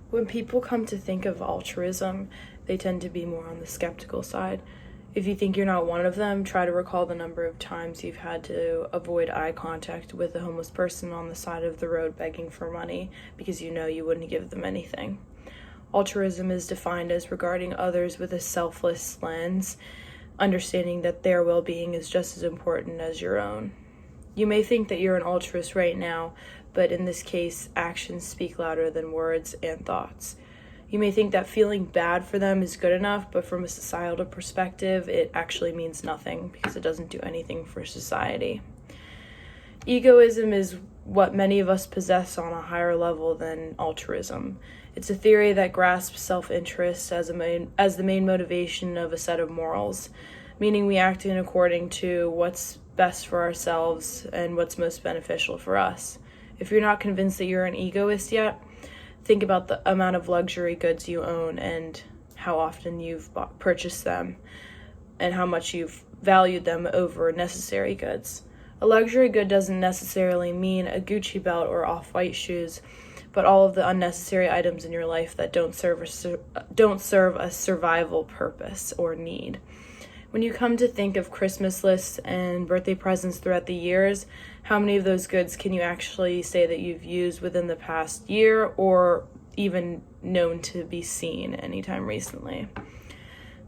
When people come to think of altruism, they tend to be more on the skeptical side. If you think you're not one of them, try to recall the number of times you've had to avoid eye contact with a homeless person on the side of the road begging for money because you know you wouldn't give them anything. Altruism is defined as regarding others with a selfless lens, understanding that their well-being is just as important as your own. You may think that you're an altruist right now, but in this case, actions speak louder than words and thoughts. You may think that feeling bad for them is good enough, but from a societal perspective, it actually means nothing because it doesn't do anything for society. Egoism is what many of us possess on a higher level than altruism. It's a theory that grasps self-interest as the main motivation of a set of morals, meaning we act in according to what's best for ourselves and what's most beneficial for us. If you're not convinced that you're an egoist yet, think about the amount of luxury goods you own and how often you've purchased them and how much you've valued them over necessary goods. A luxury good doesn't necessarily mean a Gucci belt or off-white shoes, but all of the unnecessary items in your life that don't serve a survival purpose or need. When you come to think of Christmas lists and birthday presents throughout the years, how many of those goods can you actually say that you've used within the past year or even known to be seen anytime recently?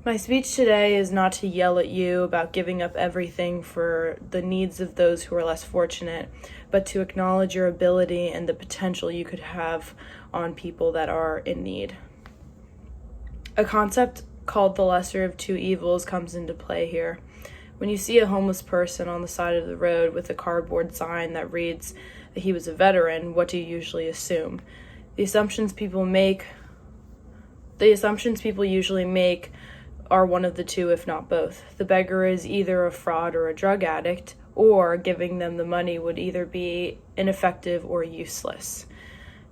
My speech today is not to yell at you about giving up everything for the needs of those who are less fortunate, but to acknowledge your ability and the potential you could have on people that are in need. A concept called the lesser of two evils comes into play here. When you see a homeless person on the side of the road with a cardboard sign that reads that he was a veteran, what do you usually assume? The assumptions people usually make are one of the two, if not both. The beggar is either a fraud or a drug addict, or giving them the money would either be ineffective or useless.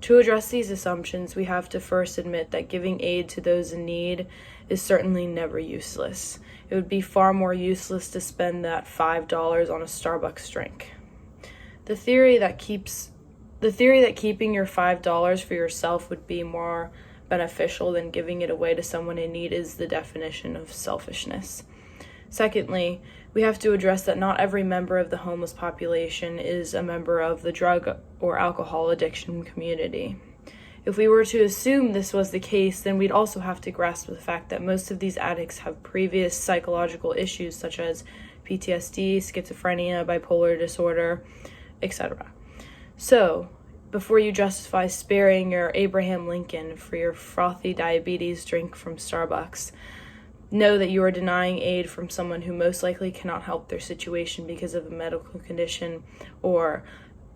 To address these assumptions, we have to first admit that giving aid to those in need is certainly never useless. It would be far more useless to spend that $5 on a Starbucks drink. The theory that keeping your $5 for yourself would be more beneficial than giving it away to someone in need is the definition of selfishness. Secondly, we have to address that not every member of the homeless population is a member of the drug or alcohol addiction community. If we were to assume this was the case, then we'd also have to grasp the fact that most of these addicts have previous psychological issues such as PTSD, schizophrenia, bipolar disorder, etc. So, before you justify sparing your Abraham Lincoln for your frothy diabetes drink from Starbucks, know that you are denying aid from someone who most likely cannot help their situation because of a medical condition or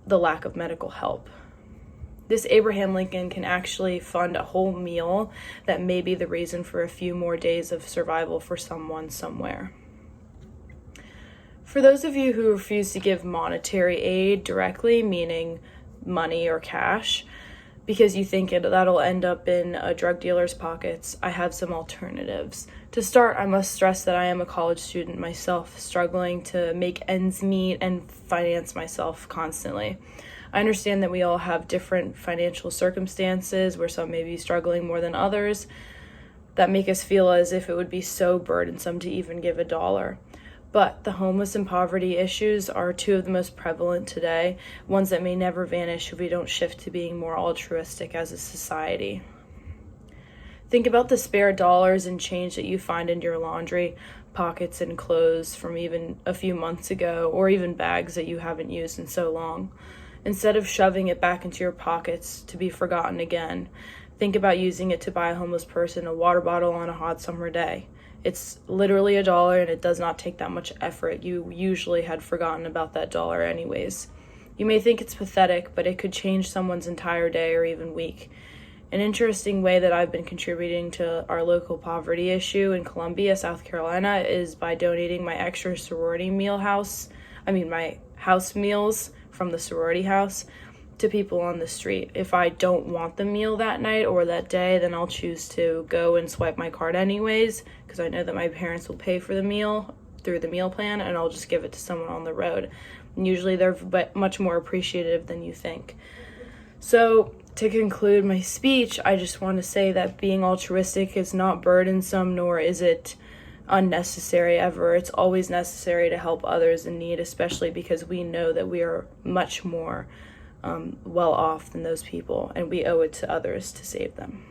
the lack of medical help. This Abraham Lincoln can actually fund a whole meal that may be the reason for a few more days of survival for someone somewhere. For those of you who refuse to give monetary aid directly, meaning money or cash, because you think that'll end up in a drug dealer's pockets, I have some alternatives. To start, I must stress that I am a college student myself, struggling to make ends meet and finance myself constantly. I understand that we all have different financial circumstances where some may be struggling more than others that make us feel as if it would be so burdensome to even give $1. But the homeless and poverty issues are two of the most prevalent today, ones that may never vanish if we don't shift to being more altruistic as a society. Think about the spare dollars and change that you find in your laundry, pockets and clothes from even a few months ago, or even bags that you haven't used in so long. Instead of shoving it back into your pockets to be forgotten again, think about using it to buy a homeless person a water bottle on a hot summer day. It's literally $1 and it does not take that much effort. You usually had forgotten about that dollar anyways. You may think it's pathetic, but it could change someone's entire day or even week. An interesting way that I've been contributing to our local poverty issue in Columbia, South Carolina, is by donating my extra sorority my house meals from the sorority house to people on the street. If I don't want the meal that night or that day, then I'll choose to go and swipe my card anyways, because I know that my parents will pay for the meal through the meal plan, and I'll just give it to someone on the road. And usually they're much more appreciative than you think. So to conclude my speech, I just want to say that being altruistic is not burdensome, nor is it unnecessary ever. It's always necessary to help others in need, especially because we know that we are much more well off than those people, and we owe it to others to save them.